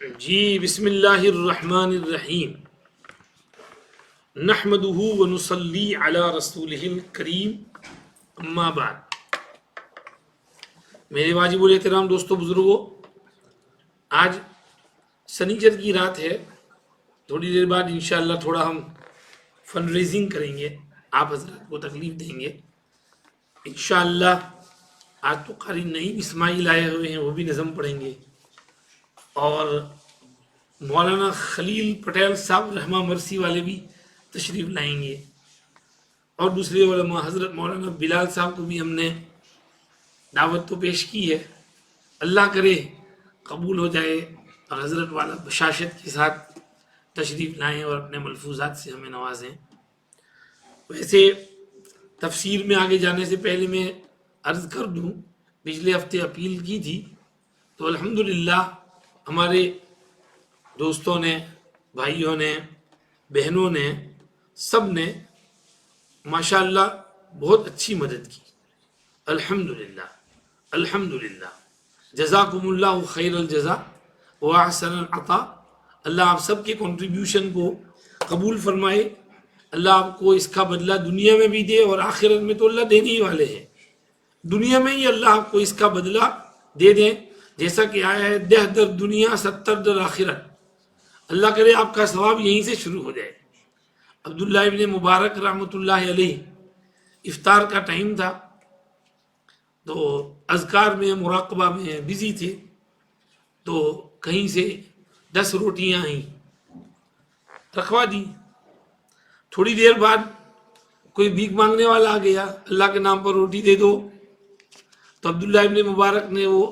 جی بسم اللہ الرحمن الرحیم نحمدہ ونصلی علی رسولہ الکریم اما بعد۔ میرے واجب الاحترام دوستو بزرگوں، آج سنیچر کی رات ہے۔ تھوڑی دیر بعد انشاءاللہ تھوڑا ہم فنڈ ریزنگ کریں گے، آپ حضرات کو تکلیف دیں گے انشاءاللہ۔ آج تو قاری نعیم اسماعیل آئے ہوئے ہیں، وہ بھی نظم پڑھیں گے، اور مولانا خلیل پٹیل صاحب رحمہ مرسی والے بھی تشریف لائیں گے، اور دوسرے علماء حضرت مولانا بلال صاحب کو بھی ہم نے دعوت تو پیش کی ہے۔ اللہ کرے قبول ہو جائے اور حضرت والا بشاشت کے ساتھ تشریف لائیں اور اپنے ملفوظات سے ہمیں نوازیں۔ ویسے تفسیر میں آگے جانے سے پہلے میں عرض کر دوں، پچھلے ہفتے اپیل کی تھی تو الحمدللہ ہمارے دوستوں نے، بھائیوں نے، بہنوں نے، سب نے ماشاءاللہ بہت اچھی مدد کی۔ الحمدللہ الحمدللہ، جزاکم اللہ خیر الجزا واحسن العطا۔ اللہ آپ سب کے کنٹریبیوشن کو قبول فرمائے، اللہ آپ کو اس کا بدلہ دنیا میں بھی دے، اور آخرت میں تو اللہ دینے ہی والے ہیں۔ دنیا میں ہی اللہ آپ کو اس کا بدلہ دے دیں، جیسا کہ آیا ہے 10 در دنیا 70 در آخرت۔ اللہ کرے آپ کا ثواب یہیں سے شروع ہو جائے۔ عبداللہ ابن مبارک رحمۃ اللہ علیہ افطار کا ٹائم تھا تو اذکار میں، مراقبہ میں بزی تھے، تو کہیں سے 10 روٹیاں آئیں، رکھوا دی۔ تھوڑی دیر بعد کوئی بھیک مانگنے والا آ گیا، اللہ کے نام پر روٹی دے دو۔ تو عبداللہ ابن مبارک نے وہ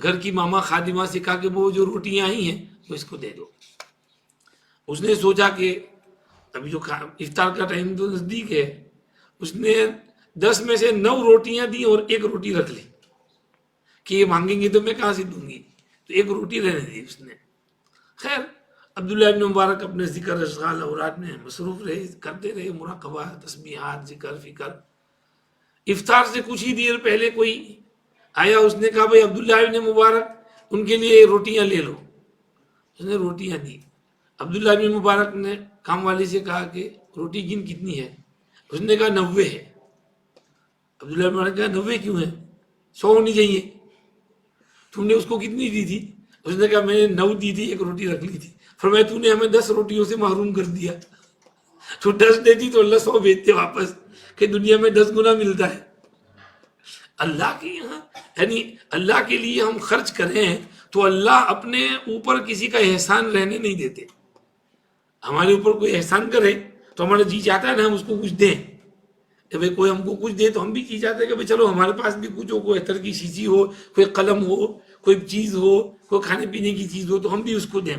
گھر کی ماما خادمہ سے کہا کہ وہ جو روٹیاں آئی ہیں وہ اس کو دے دو۔ اس نے سوچا کہ ابھی جو افطار کا ٹائم تو نزدیک ہے، اس نے 10 میں سے 9 روٹیاں دی اور 1 روٹی رکھ لی کہ یہ مانگیں گے تو میں کہاں سے دوں گی، تو 1 روٹی رہنے دی اس نے۔ خیر عبداللہ ابن مبارک اپنے ذکر اشغال اوراد میں مصروف رہے، کرتے رہے، مراقبہ، تسبیحات، ذکر فکر۔ افطار سے کچھ ہی دیر پہلے کوئی آیا، اس نے کہا بھائی عبداللہ ابن مبارک ان کے لیے روٹیاں لے لو۔ اس نے روٹیاں دی۔ عبداللہ ابن مبارک نے کام والی سے کہا کہ روٹی کتنی ہے؟ اس نے کہا 90 ہے۔ عبداللہ ابن مبارک نے کہا 90 کیوں ہے؟ 100 ہونی چاہیے۔ تم نے اس کو کتنی دی تھی؟ اس نے کہا میں نے 9 دی تھی، 1 روٹی رکھ لی تھی۔ فرمایا تو نے ہمیں 10 روٹیوں سے محروم کر دیا، تو 10 دیتی تو اللہ 100 بھیجتے واپس، کہ دنیا میں 10 گنا ملتا ہے۔ اللہ کے یہاں یعنی اللہ کے لیے ہم خرچ کریں تو اللہ اپنے اوپر کسی کا احسان رہنے نہیں دیتے۔ ہمارے اوپر کوئی احسان کرے تو ہمارا جی چاہتا ہے نا ہم اس کو کچھ دیں، کہ بھئی کوئی ہم کو کچھ دے تو ہم بھی جی چاہتے ہیں کہ بھئی چلو ہمارے پاس بھی کچھ ہو، کوئی عطر کی شیشی ہو، کوئی قلم ہو، کوئی چیز ہو، کوئی کھانے پینے کی چیز ہو، تو ہم بھی اس کو دیں۔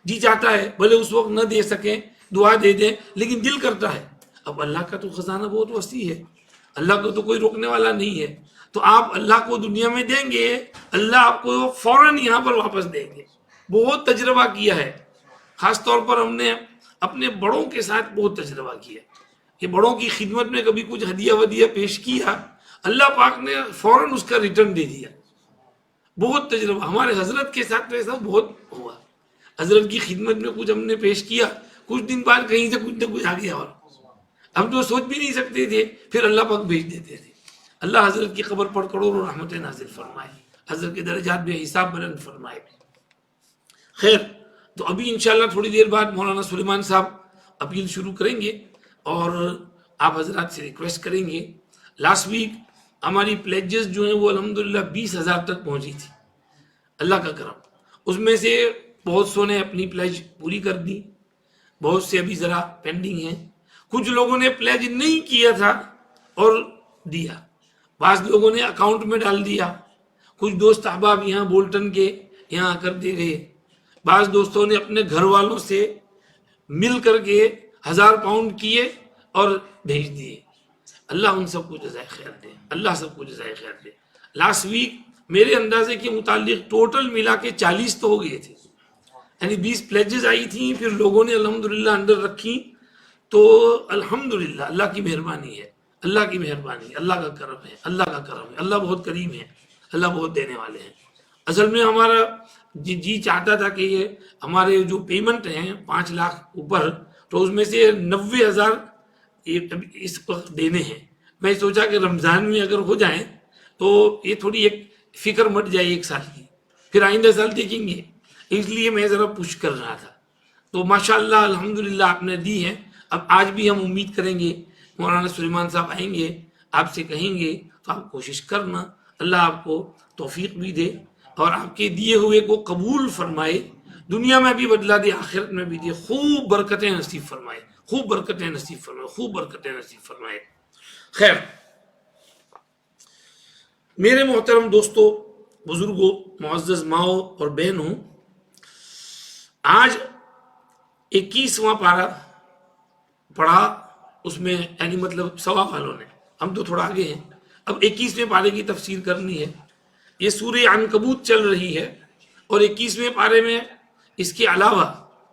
جی چاہتا ہے، بھلے اس وقت نہ دے سکیں، دعا دے دیں، لیکن دل کرتا ہے۔ اب اللہ کا تو خزانہ بہت وسیع ہے، اللہ کو تو کوئی روکنے والا نہیں ہے، تو آپ اللہ کو دنیا میں دیں گے، اللہ آپ کو فوراً یہاں پر واپس دیں گے۔ بہت تجربہ کیا ہے، خاص طور پر ہم نے اپنے بڑوں کے ساتھ بہت تجربہ کیا کہ بڑوں کی خدمت میں کبھی کچھ ہدیہ ودیہ پیش کیا، اللہ پاک نے فوراً اس کا ریٹرن دے دیا۔ بہت تجربہ ہمارے حضرت کے ساتھ ایسا بہت ہوا، حضرت کی خدمت میں کچھ ہم نے پیش کیا، کچھ دن بعد کہیں سے کچھ نہ کچھ آ گیا، اور ہم تو سوچ بھی نہیں سکتے تھے، پھر اللہ پاک بھیج دیتے تھے۔ اللہ حضرت کی قبر پر کروڑوں رحمتیں نازل فرمائے، حضرت کے درجات بے حساب بلند فرمائے۔ خیر، تو ابھی انشاءاللہ تھوڑی دیر بعد مولانا سلیمان صاحب اپیل شروع کریں گے، اور آپ حضرات سے ریکویسٹ کریں گے۔ لاسٹ ویک ہماری پلیجز جو ہیں وہ الحمدللہ 20,000 تک پہنچی تھی، اللہ کا کرم۔ اس میں سے بہت سو نے اپنی پلیج پوری کر دی، بہت سے ابھی ذرا پینڈنگ ہیں، کچھ لوگوں نے پلیج نہیں کیا تھا اور دیا، بعض لوگوں نے اکاؤنٹ میں ڈال دیا، کچھ دوست احباب یہاں بولٹن کے یہاں کر دے گئے، بعض دوستوں نے اپنے گھر والوں سے مل کر کے 1000 پاؤنڈ کیے اور بھیج دیے۔ اللہ ان سب کو جزائے خیر دے، اللہ سب کو جزائے خیر دے۔ لاسٹ ویک میرے اندازے کے متعلق ٹوٹل ملا کے 40 تو ہو گئے تھے، یعنی 20 پلیجز آئی تھیں، پھر لوگوں نے الحمدللہ اندر رکھی، تو الحمدللہ اللہ کی مہربانی ہے، اللہ کی مہربانی، اللہ کا کرم ہے، اللہ کا کرم ہے، اللہ بہت کریم ہے، اللہ بہت دینے والے ہیں۔ اصل میں ہمارا جی چاہتا تھا کہ یہ ہمارے جو پیمنٹ ہیں 5 لاکھ اوپر، تو اس میں سے 90,000 اس وقت دینے ہیں. میں سوچا کہ رمضان میں اگر ہو جائیں تو یہ تھوڑی ایک فکر مٹ جائے 1 سال کی، پھر آئندہ سال دیکھیں گے. اس لیے میں ذرا پوچھ کر رہا تھا. تو ماشاءاللہ الحمدللہ آپ نے دی ہے. اب آج بھی ہم امید کریں گے مولانا سلیمان صاحب آئیں گے، آپ سے کہیں گے تو آپ کوشش کرنا، اللہ آپ کو توفیق بھی دے اور آپ کے دیے ہوئے کو قبول فرمائے، دنیا میں بھی بدلا دے، آخرت میں بھی دے، خوب برکتیں نصیب فرمائے، خوب برکتیں نصیب فرمائے، خوب برکتیں نصیب فرمائے. خیر، میرے محترم دوستو، بزرگوں، معزز ماؤں اور بہنوں، آج 21واں پارہ پڑھا، اس میں یعنی مطلب سوا والوں نے، ہم تو تھوڑا آگے ہیں. اب 21ویں پارے کی تفسیر کرنی ہے. یہ سورہ عنکبوت چل رہی ہے اور 21ویں پارے میں اس کے علاوہ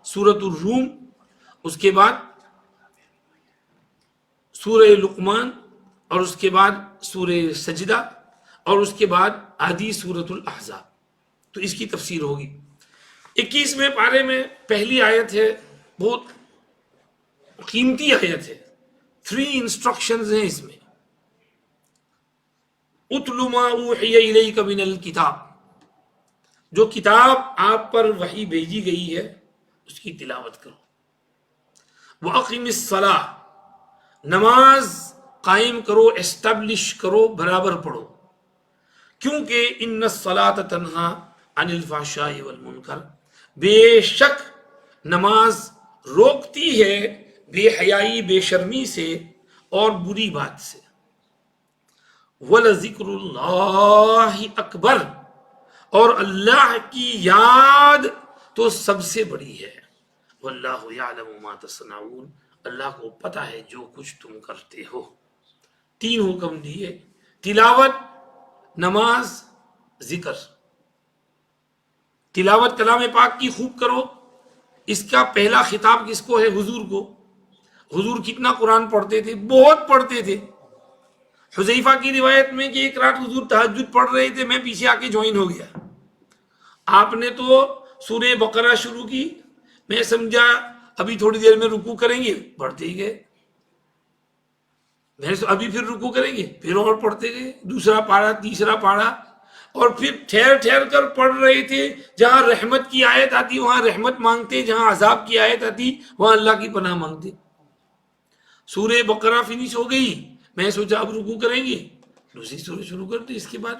سورۃ الروم، اس کے بعد سورہ لقمان، اور اس کے بعد سورہ سجدہ، اور اس کے بعد آدھی سورۃ الاحزاب. تو اس کی تفسیر ہوگی. 21ویں پارے میں پہلی آیت ہے، بہت قیمتی آیت ہے. 3 انسٹرکشنز ہیں اس میں. اتل ما اوحی الیک من الکتاب، جو کتاب آپ پر وحی بھیجی گئی ہے اس کی تلاوت کرو. وَأَقِمِ الصَّلَاةَ، نماز قائم کرو، اسٹیبلش کرو، برابر پڑھو. کیونکہ ان الصلاۃ تنہا عن الفحشاء والمنکر، بے شک نماز روکتی ہے بے حیائی، بے شرمی سے اور بری بات سے. وَلَذِكْرُ اللَّهِ اکبر، اور اللہ کی یاد تو سب سے بڑی ہے. واللہ یعلم ما تصنعون، اللہ کو پتہ ہے جو کچھ تم کرتے ہو. 3 حکم دیے: تلاوت، نماز، ذکر. تلاوت کلام پاک کی خوب کرو. اس کا پہلا خطاب کس کو ہے؟ حضور کو. حضور کتنا قرآن پڑھتے تھے؟ بہت پڑھتے تھے. حذیفہ کی روایت میں کہ ایک رات حضور تہجد پڑھ رہے تھے، میں پیچھے آ کے جوائن ہو گیا. آپ نے تو سورہ بقرہ شروع کی، میں سمجھا ابھی تھوڑی دیر میں رکوع کریں گے، پڑھتے ہی گئے. میں ابھی پھر رکوع کریں گے، پھر اور پڑھتے گئے. دوسرا پارہ، تیسرا پارہ، اور پھر ٹھہر ٹھہر کر پڑھ رہے تھے. جہاں رحمت کی آیت آتی وہاں رحمت مانگتے، جہاں عذاب کی آیت آتی وہاں اللہ کی پناہ مانگتے. سورہ بقرہ فنش ہو گئی، میں سوچا اب رکوع کریں گے، دوسری سورہ شروع کر دی. اس کے بعد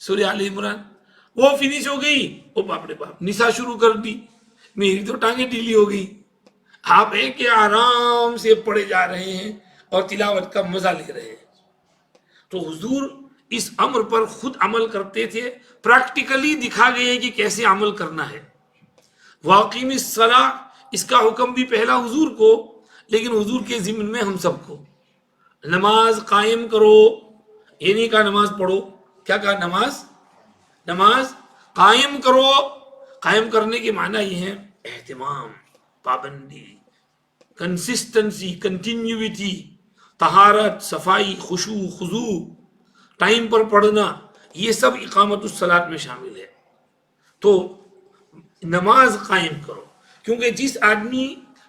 سورہ آل عمران، وہ فنش ہو گئی، وہ باپ رے باپ نساء شروع کر دی. میری تو ٹانگیں ڈھیلی ہو گئی. آپ ہیں کہ آرام سے پڑھے جا رہے ہیں اور تلاوت کا مزہ لے رہے ہیں. تو حضور اس امر پر خود عمل کرتے تھے، پریکٹیکلی دکھا گئے کہ کیسے عمل کرنا ہے. واقیم الصلاۃ، اس کا حکم بھی پہلا حضور کو، لیکن حضور کے ضمن میں ہم سب کو. نماز قائم کرو، یہ نہیں کہا نماز پڑھو، کیا کہا؟ نماز قائم کرو. قائم کرنے کے معنی یہ ہے اہتمام، پابندی، کنسسٹنسی، کنٹینیوٹی، طہارت، صفائی، خشوع، خضوع، ٹائم پر پڑھنا، یہ سب اقامت الصلاۃ میں شامل ہے. تو نماز قائم کرو، کیونکہ جس آدمی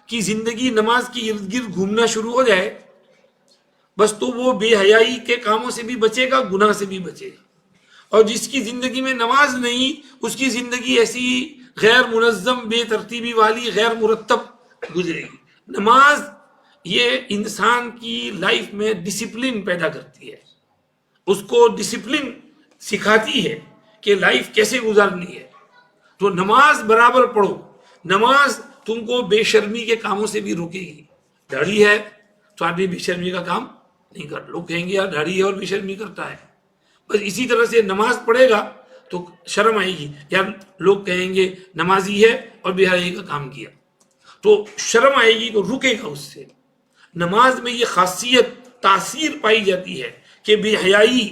کی زندگی نماز کی ارد گرد گھومنا شروع ہو جائے بس تو وہ بے حیائی کے کاموں سے بھی بچے گا، گناہ سے بھی بچے گا. اور جس کی زندگی میں نماز نہیں، اس کی زندگی ایسی غیر منظم، بے ترتیبی والی، غیر مرتب گزرے گی. نماز یہ انسان کی لائف میں ڈسپلن پیدا کرتی ہے، اس کو ڈسپلن سکھاتی ہے کہ لائف کیسے گزارنی ہے. تو نماز برابر پڑھو. نماز تم کو بے شرمی کے کاموں سے بھی روکے گی. داڑھی ہے تو آدمی بے شرمی کا کام نہیں کر، لوگ کہیں گے یار داڑھی ہے اور بے شرمی کرتا ہے. بس اسی طرح سے نماز پڑھے گا تو شرم آئے گی، یار لوگ کہیں گے نمازی ہے اور بے حیائی کا کام کیا، تو شرم آئے گی تو رکے گا اس سے. نماز میں یہ خاصیت، تاثیر پائی جاتی ہے کہ بے حیائی،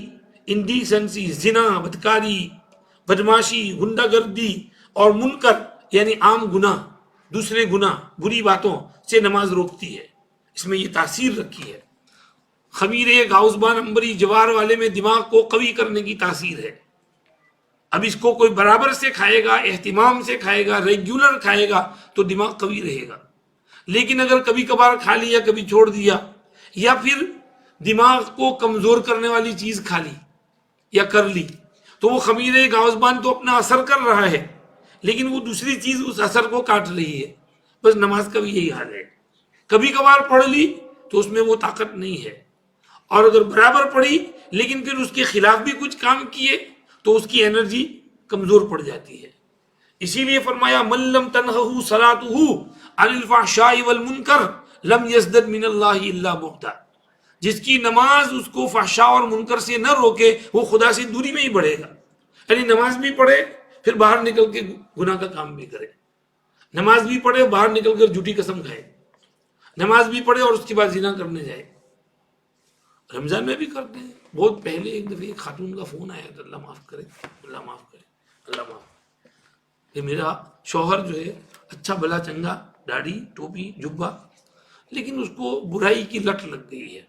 انڈیسنسی، زنا، بدکاری، بدماشی، غنڈہ گردی اور منکر یعنی عام گناہ، دوسرے گناہ، بری باتوں سے نماز روکتی ہے. اس میں یہ تاثیر رکھی ہے. خمیرے، گاؤزبان، امبری، جوار والے میں دماغ کو قوی کرنے کی تاثیر ہے. اب اس کو کوئی برابر سے کھائے گا، اہتمام سے کھائے گا، ریگولر کھائے گا تو دماغ قوی رہے گا. لیکن اگر کبھی کبھار کھا لیا، کبھی چھوڑ دیا، یا پھر دماغ کو کمزور کرنے والی چیز کھا لی یا کر لی، تو وہ خمیر گاوزبان تو اپنا اثر کر رہا ہے، لیکن وہ دوسری چیز اس اثر کو کاٹ رہی ہے. بس نماز کا بھی یہی حال ہے. کبھی کبھار پڑھ لی تو اس میں وہ طاقت نہیں ہے، اور اگر برابر پڑھی لیکن پھر اس کے خلاف بھی کچھ کام کیے تو اس کی انرجی کمزور پڑ جاتی ہے. اسی لیے فرمایا من لم تنہہ صلاتہ عن الفحشاء والمنکر لم یزدد من اللہ الا بعدا. جس کی نماز اس کو فحشاء اور منکر سے نہ روکے وہ خدا سے دوری میں ہی بڑھے گا. یعنی نماز بھی پڑھے پھر باہر نکل کے گناہ کا کام بھی کرے، نماز بھی پڑھے باہر نکل کر جھوٹی قسم کھائے، نماز بھی پڑھے اور اس کے بعد زنا کرنے جائے. رمضان میں بھی کرتے ہیں. بہت پہلے ایک دفعہ ایک خاتون کا فون آیا تھا، اللہ معاف کرے، اللہ معاف کرے، اللہ معاف کرے، کہ میرا شوہر جو ہے اچھا بھلا چنگا، داڑھی ٹوپی جبہ، لیکن اس کو برائی کی لت لگ گئی ہے.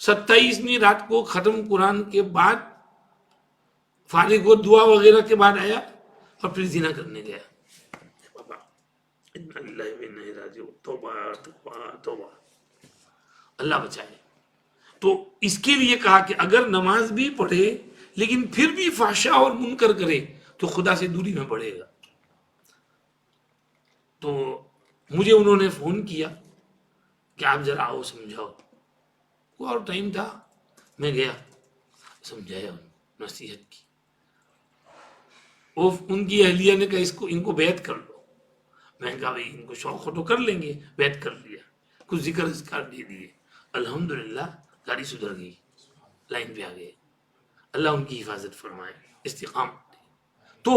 27ویں رات کو ختم قرآن کے بعد فارغ و دعا وغیرہ کے بعد آیا اور پھر زنا کرنے گیا. بابا انا للہ و انا الیہ راجعون، توبہ توبہ توبہ، اللہ بچائے. تو اس کے لیے کہا کہ اگر نماز بھی پڑھے لیکن پھر بھی فحشاء اور منکر کرے تو خدا سے دوری میں بڑھے گا. تو مجھے انہوں نے فون کیا کہ آپ ذرا آؤ سمجھاؤ. وہ اور ٹائم تھا، میں گیا، سمجھایا، نصیحت کی. وہ ان کی اہلیہ نے کہا ان کو بیعت کر لو. میں نے کہا بھائی ان کو شوق ہو تو کر لیں گے. بیعت کر لیا، کچھ ذکر اذکار دے دیے. الحمدللہ گاڑی سدھر گئی، لائن پہ آ گئے. اللہ ان کی حفاظت فرمائے، استقامت. تو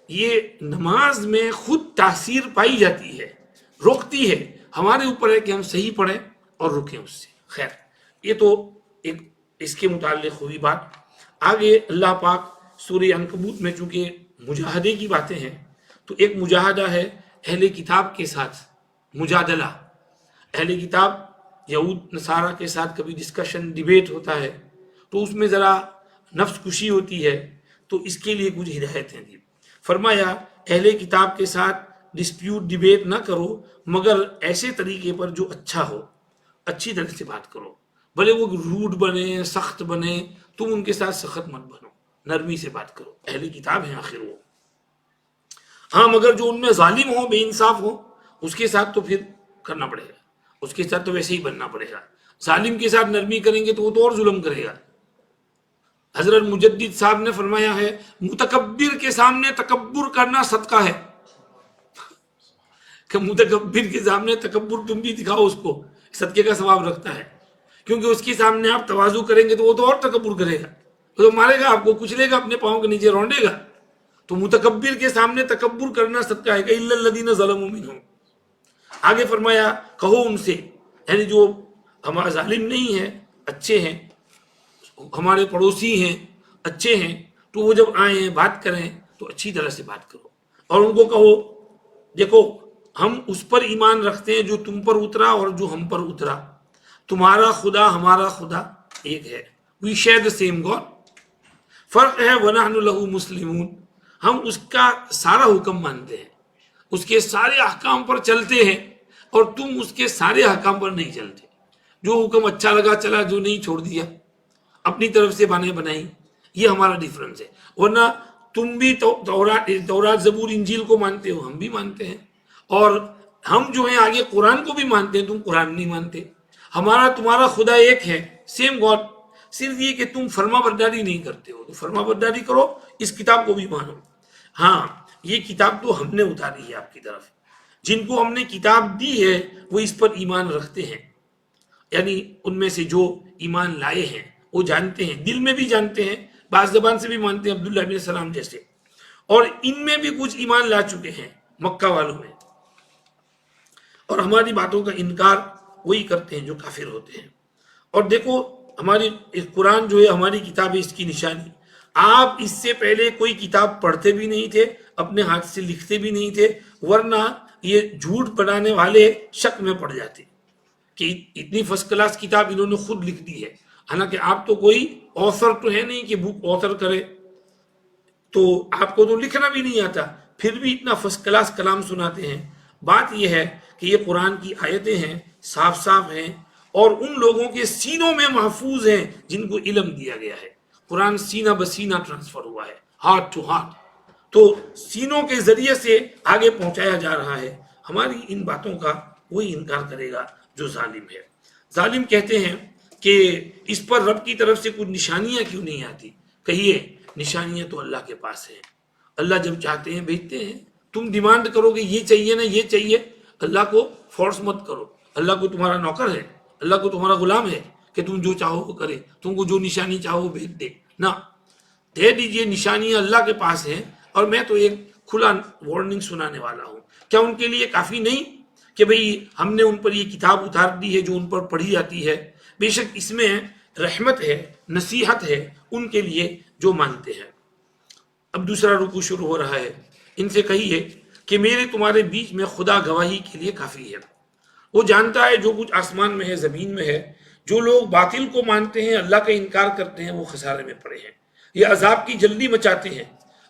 یہ نماز میں خود تاثیر پائی جاتی ہے، روکتی ہے. ہمارے اوپر ہے کہ ہم صحیح پڑھیں اور رکیں اس سے. خیر، یہ تو ایک اس کے متعلق ہوئی بات. آگے اللہ پاک سورہ عنکبوت میں چونکہ مجاہدے کی باتیں ہیں تو ایک مجاہدہ ہے اہل کتاب کے ساتھ، مجادلہ. اہل کتاب یہود نصارہ کے ساتھ کبھی ڈسکشن ڈیبیٹ ہوتا ہے تو اس میں ذرا نفس کشی ہوتی ہے، تو اس کے لیے کچھ ہدایتیں دی. فرمایا اہل کتاب کے ساتھ ڈسپیوٹ ڈیبیٹ نہ کرو مگر ایسے طریقے پر جو اچھا ہو، اچھی طرح سے بات کرو. بھلے وہ روڈ بنے، سخت بنے، تم ان کے ساتھ سخت مت بنو، نرمی سے بات کرو. اہل کتاب ہیں آخر وہ. ہاں مگر جو ان میں ظالم ہو، بے انصاف ہو، اس کے ساتھ تو پھر کرنا پڑے گا، اس کے ساتھ تو ویسے ہی بننا پڑے گا. ظالم کے ساتھ نرمی کریں گے تو وہ تو اور ظلم کرے گا. حضرت مجدد صاحب نے فرمایا ہے متکبر کے سامنے تکبر کرنا صدقہ ہے. کہ متکبر کے سامنے تکبر تم بھی دکھاؤ، اس کو صدقے کا ثواب رکھتا ہے. کیونکہ اس کے سامنے آپ تواضع کریں گے تو وہ تو اور تکبر کرے گا، وہ تو مارے گا آپ کو، کچلے گا، اپنے پاؤں کے نیچے رونڈے گا. تو متکبر کے سامنے تکبر کرنا صدقہ ہے. الا الذین ظلموا منہم. آگے فرمایا کہو ان سے، یعنی جو ہمارا ظالم نہیں ہے، اچھے ہیں، ہمارے پڑوسی ہیں، اچھے ہیں، تو وہ جب آئیں بات کریں تو اچھی طرح سے بات کرو. اور ان کو کہو دیکھو ہم اس پر ایمان رکھتے ہیں جو تم پر اترا اور جو ہم پر اترا. تمہارا خدا ہمارا خدا ایک ہے. We share the same God. فرق ہے وَنَحْنُ لَهُ مُسْلِمُونَ. ہم اس کا سارا حکم مانتے ہیں، اس کے سارے احکام پر چلتے ہیں، اور تم اس کے سارے احکام پر نہیں چلتے. جو حکم اچھا لگا چلا، جو نہیں چھوڑ دیا، اپنی طرف سے بانے بنائی. یہ ہمارا ڈیفرنس ہے. ورنہ تم بھی تورات زبور انجیل کو مانتے ہو، ہم بھی مانتے ہیں. اور ہم جو ہیں آگے قرآن کو بھی مانتے ہیں، تم قرآن نہیں مانتے. ہمارا تمہارا خدا ایک ہے، سیم گاڈ. صرف یہ کہ تم فرما برداری نہیں کرتے ہو، تو فرما برداری کرو، اس کتاب کو بھی مانو. ہاں یہ کتاب تو ہم نے اتاری ہے آپ کی طرف. جن کو ہم نے کتاب دی ہے وہ اس پر ایمان رکھتے ہیں، یعنی ان میں سے جو ایمان لائے ہیں وہ جانتے ہیں، دل میں بھی جانتے ہیں، بعض زبان سے بھی مانتے ہیں، عبداللہ بن سلام جیسے. اور ان میں بھی کچھ ایمان لا چکے ہیں مکہ والوں میں، اور ہماری باتوں کا انکار وہی کرتے ہیں جو کافر ہوتے ہیں. اور دیکھو ہماری قرآن جو ہے ہماری کتاب ہے، اس کی نشانی. آپ اس سے پہلے کوئی کتاب پڑھتے بھی نہیں تھے، اپنے ہاتھ سے لکھتے بھی نہیں تھے، ورنہ یہ جھوٹ بنانے والے شک میں پڑ جاتے کہ اتنی فرسٹ کلاس کتاب انہوں نے خود لکھ دی ہے. حالانکہ آپ تو کوئی آثر تو ہے نہیں کہ بک آثر کرے. تو آپ کو تو لکھنا بھی نہیں آتا، پھر بھی اتنا فرسٹ کلاس کلام سناتے ہیں۔ بات یہ ہے کہ یہ قرآن کی آیتیں ہیں، صاف صاف ہیں، اور ان لوگوں کے سینوں میں محفوظ ہیں جن کو علم دیا گیا ہے۔ قرآن سینہ بسینہ ٹرانسفر ہوا ہے، ہارٹ ٹو ہارٹ، تو سینوں کے ذریعے سے آگے پہنچایا جا رہا ہے۔ ہماری ان باتوں کا وہی انکار کرے گا جو ظالم ہے۔ ظالم کہتے ہیں کہ اس پر رب کی طرف سے کچھ نشانیاں کیوں نہیں آتی؟ کہیے نشانیاں تو اللہ کے پاس ہیں، اللہ جب چاہتے ہیں بھیجتے ہیں۔ تم ڈیمانڈ کرو کہ یہ چاہیے نا یہ چاہیے، اللہ کو فورس مت کرو۔ اللہ کو تمہارا نوکر ہے، اللہ کو تمہارا غلام ہے کہ تم جو چاہو وہ کرے، تم کو جو نشانی چاہو وہ بھیج دے نہ، دے دیجئے۔ نشانیاں اللہ کے پاس ہیں، اور میں تو ایک کھلا وارننگ سنانے والا ہوں۔ کیا ان کے لیے کافی نہیں کہ بھئی ہم نے ان پر یہ کتاب اتار دی ہے جو ان پر پڑھی جاتی ہے؟ بے شک اس میں رحمت ہے، نصیحت ہے ان کے لیے جو مانتے ہیں۔ اب دوسرا رکوع شروع ہو رہا ہے۔ ان سے کہیے کہ میرے تمہارے بیچ میں خدا گواہی کے لیے کافی ہے۔ وہ جانتا ہے جو کچھ آسمان میں ہے زمین میں ہے۔ جو لوگ باطل کو مانتے ہیں، اللہ کا انکار کرتے ہیں، وہ خسارے میں پڑے ہیں۔ یہ عذاب کی جلدی مچاتے ہیں۔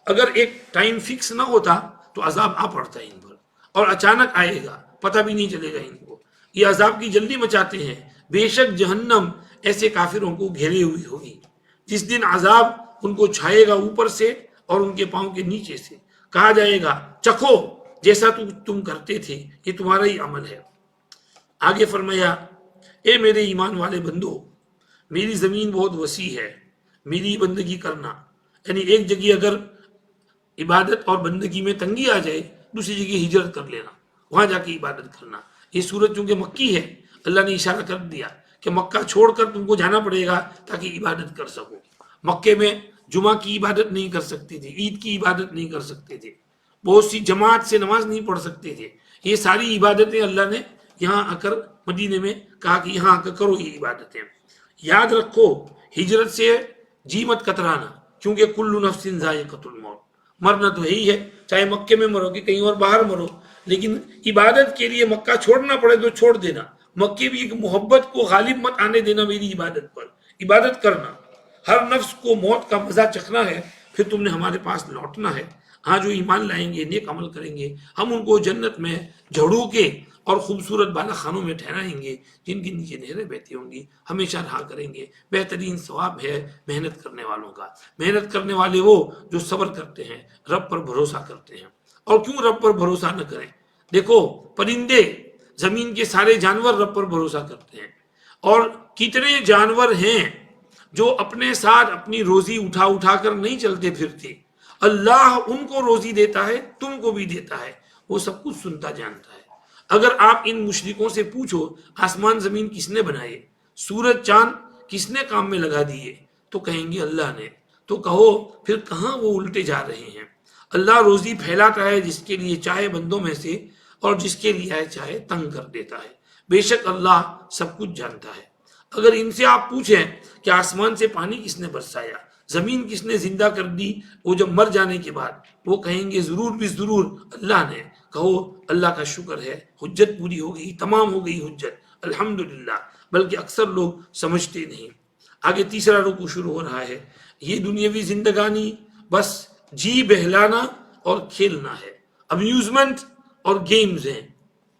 اگر ایک ٹائم فکس نہ ہوتا تو عذاب آ پڑتا ہے ان پر، اور اچانک آئے گا، پتہ بھی نہیں چلے گا ان کو۔ یہ عذاب کی جلدی مچاتے ہیں۔ بے شک جہنم ایسے کافروں کو گھیرے ہوئی ہوگی، جس دن عذاب ان کو چھائے گا اوپر سے اور ان کے پاؤں کے نیچے سے۔ کہا جائے گا چکھو جیسا تم کرتے تھے، یہ تمہارا ہی عمل ہے۔ آگے فرمایا اے میرے ایمان والے بندو، میری زمین بہت وسیع ہے، میری بندگی کرنا۔ یعنی ایک جگہ اگر عبادت اور بندگی میں تنگی آ جائے، دوسری جگہ ہجرت کر لینا، وہاں جا کے عبادت کرنا۔ یہ سورت چونکہ مکی ہے، اللہ نے اشارہ کر دیا کہ مکہ چھوڑ کر تم کو جانا پڑے گا تاکہ عبادت کر سکو۔ مکے میں جمعہ کی عبادت نہیں کر سکتے تھے، عید کی عبادت نہیں کر سکتے تھے، بہت سی جماعت سے نماز نہیں پڑھ سکتے تھے۔ یہ ساری عبادتیں اللہ نے یہاں آ کر مدینے میں کہا کہ یہاں آ کر کرو یہ عبادتیں۔ یاد رکھو ہجرت سے جی مت کترانا، کیونکہ کل نفس ذائقۃ الموت، مرنا تو یہی ہے، چاہے مکے میں مرو کہ کہیں اور باہر مرو۔ لیکن عبادت کے لیے مکہ چھوڑنا پڑے تو چھوڑ دینا، مکے بھی ایک محبت کو غالب مت آنے دینا میری عبادت پر، عبادت کرنا۔ ہر نفس کو موت کا مزہ چکھنا ہے، پھر تم نے ہمارے پاس لوٹنا ہے۔ ہاں جو ایمان لائیں گے، نیک عمل کریں گے، ہم ان کو جنت میں جھڑو کے اور خوبصورت بالا خانوں میں ٹھہرائیں گے، جن کے نیچے نہریں بہتی ہوں گی، ہمیشہ رہا کریں گے۔ بہترین ثواب ہے محنت کرنے والوں کا۔ محنت کرنے والے وہ جو صبر کرتے ہیں، رب پر بھروسہ کرتے ہیں۔ اور کیوں رب پر بھروسہ نہ کریں؟ دیکھو پرندے، زمین کے سارے جانور رب پر بھروسہ کرتے ہیں، اور کتنے جانور ہیں جو اپنے ساتھ اپنی روزی اٹھا اٹھا کر نہیں چلتے پھرتے۔ اللہ ان کو روزی دیتا ہے، تم کو بھی دیتا ہے، وہ سب کچھ سنتا جانتا ہے۔ اگر آپ ان مشرکوں سے پوچھو آسمان زمین کس نے بنائے، سورج چاند کس نے کام میں لگا دیے، تو کہیں گے اللہ نے۔ تو کہو پھر کہاں وہ الٹے جا رہے ہیں؟ اللہ روزی پھیلاتا ہے جس کے لیے چاہے بندوں میں سے، اور جس کے لیے چاہے تنگ کر دیتا ہے۔ بے شک اللہ سب کچھ جانتا ہے۔ اگر ان سے آپ پوچھیں کہ آسمان سے پانی کس نے برسایا، زمین کس نے زندہ کر دی وہ جب مر جانے کے بعد، وہ کہیں گے ضرور بھی ضرور اللہ نے۔ کہو اللہ کا شکر ہے، حجت پوری ہو گئی، تمام ہو گئی حجت، الحمدللہ۔ بلکہ اکثر لوگ سمجھتے نہیں۔ آگے تیسرا رکوع شروع ہو رہا ہے۔ یہ دنیاوی زندگانی بس جی بہلانا اور کھیلنا ہے، امیوزمنٹ اور گیمز ہیں،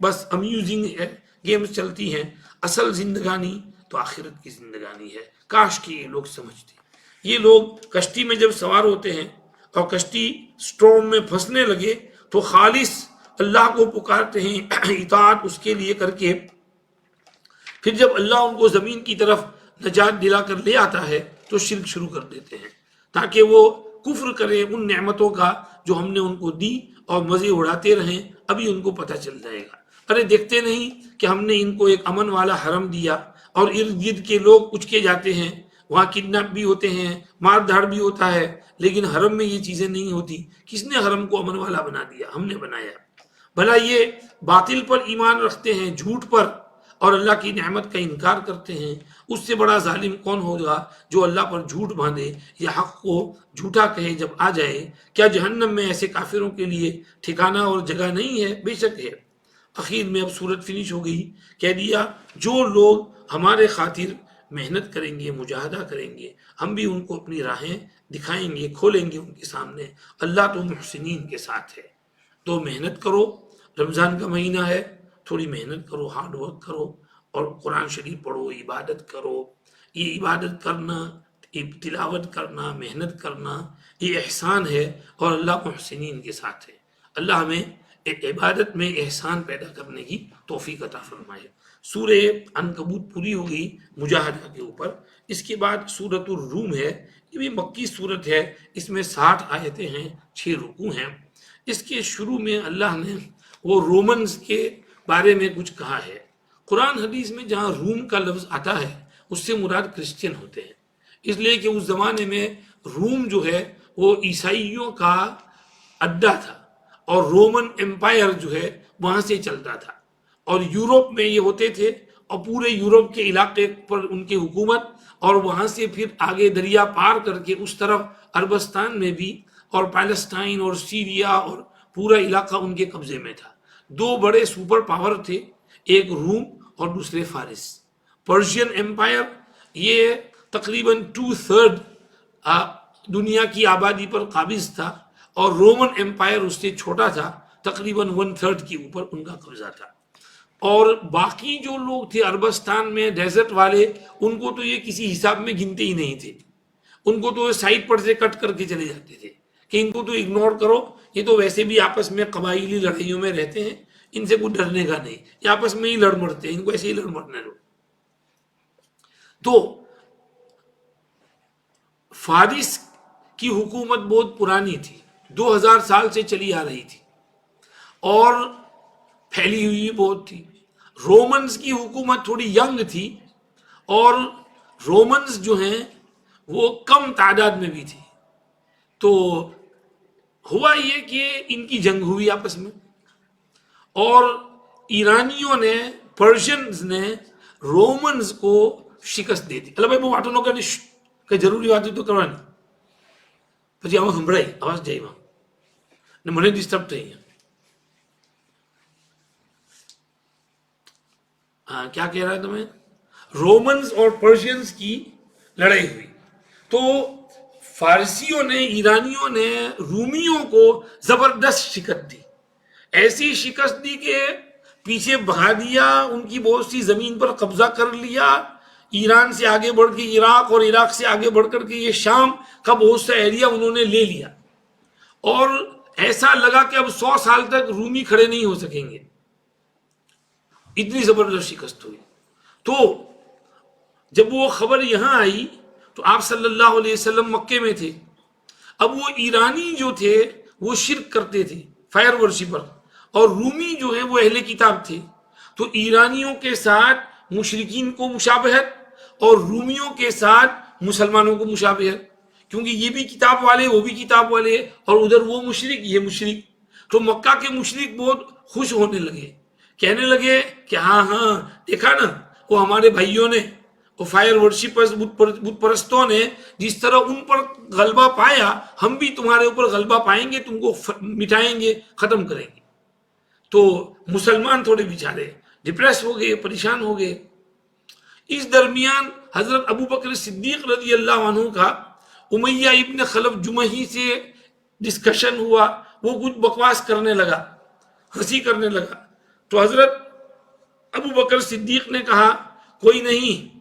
بس امیوزنگ ہے، گیمز چلتی ہیں۔ اصل زندگانی تو آخرت کی زندگانی ہے۔ کاش کہ یہ لوگ سمجھتے۔ یہ لوگ کشتی میں جب سوار ہوتے ہیں اور کشتی سٹورم میں پھنسنے لگے تو خالص اللہ کو پکارتے ہیں، اطاعت اس کے لیے کر کے۔ پھر جب اللہ ان کو زمین کی طرف نجات دلا کر لے آتا ہے تو شرک شروع کر دیتے ہیں، تاکہ وہ کفر کریں ان نعمتوں کا جو ہم نے ان کو دی، اور مزے اڑاتے رہیں۔ ابھی ان کو پتہ چل جائے گا۔ ارے دیکھتے نہیں کہ ہم نے ان کو ایک امن والا حرم دیا، اور ارد گرد کے لوگ اچکے جاتے ہیں، وہاں کڈنیپ بھی ہوتے ہیں، مار دھاڑ بھی ہوتا ہے، لیکن حرم میں یہ چیزیں نہیں ہوتی۔ کس نے حرم کو امن والا بنا دیا؟ ہم نے بنایا۔ بھلا یہ باطل پر ایمان رکھتے ہیں، جھوٹ پر، اور اللہ کی نعمت کا انکار کرتے ہیں۔ اس سے بڑا ظالم کون ہوگا جو اللہ پر جھوٹ باندھے یا حق کو جھوٹا کہے جب آ جائے؟ کیا جہنم میں ایسے کافروں کے لیے ٹھکانہ اور جگہ نہیں ہے؟ بے شک ہے۔ اخیر میں اب صورت فنش ہو گئی۔ کہہ دیا جو لوگ ہمارے خاطر محنت کریں گے، مجاہدہ کریں گے، ہم بھی ان کو اپنی راہیں دکھائیں گے، کھولیں گے ان کے سامنے، اللہ تو محسنین کے ساتھ ہے۔ تو محنت کرو، رمضان کا مہینہ ہے، تھوڑی محنت کرو، ہارڈ ورک کرو، اور قرآن شریف پڑھو، عبادت کرو۔ یہ عبادت کرنا، تلاوت کرنا، محنت کرنا، یہ احسان ہے، اور اللہ محسنین کے ساتھ ہے۔ اللہ ہمیں عبادت میں احسان پیدا کرنے کی توفیق عطا فرمائے۔ سورہ عنکبوت پوری ہو گئی مجاہدہ کے اوپر۔ اس کے بعد سورۃ الروم ہے، یہ بھی مکی صورت ہے، اس میں 60 آیتیں ہیں، 6 رکوع ہیں۔ اس کے شروع میں اللہ نے وہ رومنز کے بارے میں کچھ کہا ہے۔ قرآن حدیث میں جہاں روم کا لفظ آتا ہے اس سے مراد کرسچن ہوتے ہیں، اس لیے کہ اس زمانے میں روم جو ہے وہ عیسائیوں کا اڈا تھا، اور رومن امپائر جو ہے وہاں سے چلتا تھا، اور یورپ میں یہ ہوتے تھے، اور پورے یورپ کے علاقے پر ان کی حکومت، اور وہاں سے پھر آگے دریا پار کر کے اس طرف عربستان میں بھی، اور پیلسٹائن اور سیریا اور پورا علاقہ ان کے قبضے میں تھا۔ 2 بڑے سپر پاور تھے، ایک روم اور دوسرے فارس۔ پرشین امپائر یہ تقریباً 2/3 دنیا کی آبادی پر قابض تھا، اور رومن امپائر اس سے چھوٹا تھا، تقریباً 1/3 کے اوپر ان کا قبضہ تھا۔ اور باقی جو لوگ تھے عربستان میں ڈیزرٹ والے، ان کو تو یہ کسی حساب میں گنتے ہی نہیں تھے، ان کو تو سائڈ پر سے کٹ کر کے چلے جاتے تھے کہ ان کو تو اگنور کرو، یہ تو ویسے بھی آپس میں قبائلی لڑائیوں میں رہتے ہیں، ان سے کوئی ڈرنے کا نہیں، یہ آپس میں ہی لڑ مرتے ہیں، ان کو ایسے ہی لڑ مرنے دو۔ تو فارس کی حکومت بہت پرانی تھی، 2000 سال سے چلی آ رہی تھی، اور پھیلی ہوئی بہت تھی۔ رومنز کی حکومت تھوڑی ینگ تھی، اور رومنز جو ہیں وہ کم تعداد میں بھی تھی۔ تو ہوا یہ کہ ان کی جنگ ہوئی آپس میں، اور ایرانیوں نے، پرشینز نے رومنز کو شکست دے دی۔ اللہ بھائی وہ واٹو نو کرنے کہ ضروری بات تو کرવાની، પછી આમાં સંભળાય આવાજ જાય એમાં ને મને ડિસ્ટર્બ થઈ ગયા۔ ہاں کیا کہہ رہا ہے تمہیں؟ رومنز اور پرشینز کی لڑائی ہوئی، تو فارسیوں نے، ایرانیوں نے رومیوں کو زبردست شکست دی، ایسی شکست دی کہ پیچھے بھگا دیا، ان کی بہت سی زمین پر قبضہ کر لیا، ایران سے آگے بڑھ کے عراق، اور عراق سے آگے بڑھ کر کے یہ شام کا بہت سا ایریا انہوں نے لے لیا، اور ایسا لگا کہ اب 100 سال تک رومی کھڑے نہیں ہو سکیں گے، اتنی زبردست شکست ہوئی۔ تو جب وہ خبر یہاں آئی تو آپ صلی اللہ علیہ وسلم مکے میں تھے۔ اب وہ ایرانی جو تھے وہ شرک کرتے تھے، فائر ورشپر، اور رومی جو ہے وہ اہل کتاب تھے، تو ایرانیوں کے ساتھ مشرکین کو مشابہت، اور رومیوں کے ساتھ مسلمانوں کو مشابہت، کیونکہ یہ بھی کتاب والے، وہ بھی کتاب والے، اور ادھر وہ مشرک، یہ مشرک۔ تو مکہ کے مشرک بہت خوش ہونے لگے، کہنے لگے کہ ہاں ہاں دیکھا نا، وہ ہمارے بھائیوں نے، وہ فائر ورشپرز، بت پرستوں نے جس طرح ان پر غلبہ پایا، ہم بھی تمہارے اوپر غلبہ پائیں گے، تم کو مٹائیں گے، ختم کریں گے۔ تو مسلمان تھوڑے بیچارے ڈپریس ہو گئے، پریشان ہو گئے۔ اس درمیان حضرت ابو بکر صدیق رضی اللہ عنہ کا امیہ ابن خلف جمحی سے ڈسکشن ہوا، وہ کچھ بکواس کرنے لگا، ہنسی کرنے لگا، تو حضرت ابو بکر صدیق نے کہا کوئی نہیں،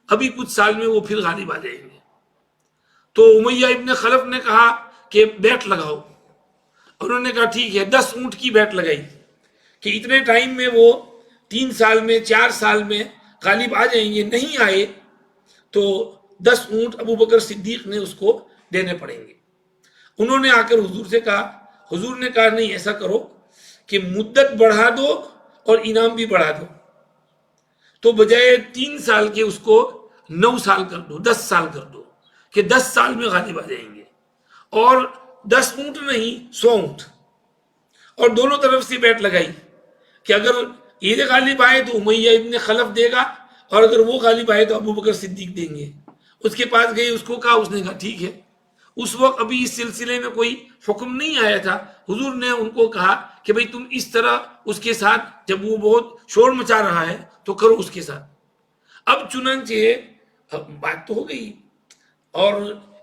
ابھی کچھ سال میں وہ پھر غالب آ جائیں گے۔ تو امیہ ابن خلف نے کہا کہ بیٹ لگاؤ، انہوں نے کہا ٹھیک ہے، 10 اونٹ کی بیٹ لگائی کہ اتنے ٹائم میں وہ 3 سال میں، 4 سال میں غالب آ جائیں گے، نہیں آئے تو 10 اونٹ ابو بکر صدیق نے اس کو دینے پڑیں گے۔ انہوں نے آ کر حضور سے کہا، حضور نے کہا نہیں ایسا کرو کہ مدت بڑھا دو اور انعام بھی بڑھا دو، تو بجائے 3 سال کے اس کو 9 سال کر دو، 10 سال کر دو، کہ 10 سال میں غالب آ جائیں گے، اور 10 اونٹ نہیں 100 اونٹ، اور دونوں طرف سے بیٹ لگائی کہ اگر یہ غالب آئے تو امیہ ابن خلف دے گا، اور اگر وہ غالب آئے تو ابو بکر صدیق دیں گے۔ اس کے پاس گئے، اس کو کہا، اس نے کہا ٹھیک ہے۔ اس وقت ابھی اس سلسلے میں کوئی حکم نہیں آیا تھا، حضور نے ان کو کہا کہ بھئی تم اس طرح اس کے ساتھ، جب وہ بہت شور مچا رہا ہے تو کرو اس کے ساتھ۔ اب چنانچہ بات تو ہو گئی، اور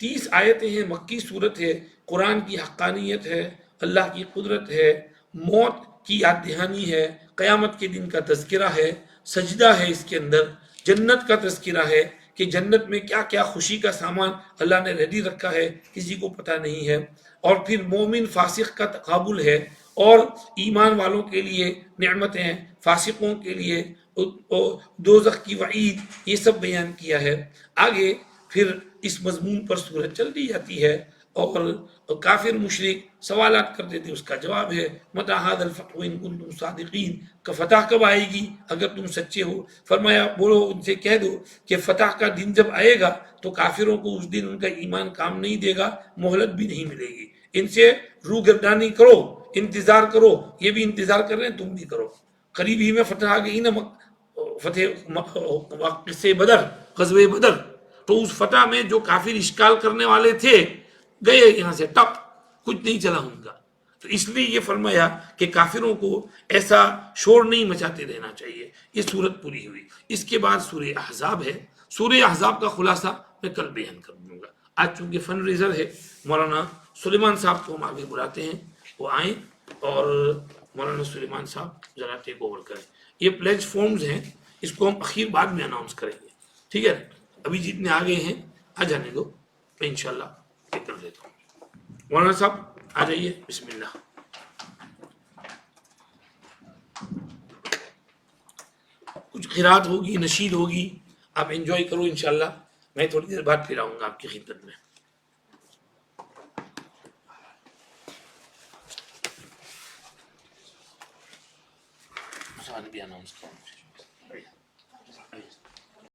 30 آیتیں ہیں، مکی صورت ہے، قرآن کی حقانیت ہے، اللہ کی قدرت ہے، موت کی یاد دہانی ہے، قیامت کے دن کا تذکرہ ہے، سجدہ ہے اس کے اندر، جنت کا تذکرہ ہے کہ جنت میں کیا کیا خوشی کا سامان اللہ نے ریڈی رکھا ہے، کسی کو پتہ نہیں ہے، اور پھر مومن فاسق کا تقابل ہے، اور ایمان والوں کے لیے نعمتیں، فاسقوں کے لیے دوزخ کی وعید، یہ سب بیان کیا ہے۔ آگے پھر اس مضمون پر سورت چل دی جاتی ہے، اور کافر مشرک سوالات کرتے تھے، اس کا جواب ہے متی ھذا الفتح ان کنتم صادقین، کہ فتح کب آئے گی اگر تم سچے ہو؟ فرمایا بولو، ان سے کہہ دو کہ فتح کا دن جب آئے گا تو کافروں کو اس دن ان کا ایمان کام نہیں دے گا، مہلت بھی نہیں ملے گی، ان سے روگردانی کرو، انتظار کرو، یہ بھی انتظار کر رہے ہیں، تم بھی کرو، قریب ہی میں فتح آ گئی نا، فتح قصے بدر، غزوہ بدر، تو اس فتح میں جو کافر اشکال کرنے والے تھے گئے یہاں سے، ٹپ، کچھ نہیں چلا ان کا، تو اس لیے یہ فرمایا کہ کافروں کو ایسا شور نہیں مچاتے رہنا چاہیے۔ یہ صورت پوری ہوئی۔ اس کے بعد سورہ احزاب ہے، سورہ احزاب کا خلاصہ میں کل بیان کر دوں گا۔ آج چونکہ فن ریزر ہے، مولانا سلیمان صاحب کو ہم آگے بلاتے ہیں، وہ آئیں اور مولانا سلیمان صاحب ذرا ٹیک اوور کریں۔ یہ پلیج فارمز ہیں، اس کو ہم اخیر بعد میں اناؤنس کریں گے، ٹھیک ہے؟ ابھی جتنے آگے ہیں آ جانے دو، میں انشاءاللہ ٹیک کر دیتا ہوں۔ مولانا صاحب آ جائیے، بسم اللہ۔ کچھ قرات ہوگی، نشید ہوگی، آپ انجوائے کرو انشاءاللہ، میں تھوڑی دیر بعد پھر آؤں گا آپ کی خدمت میں۔ بھی اناؤنس کروں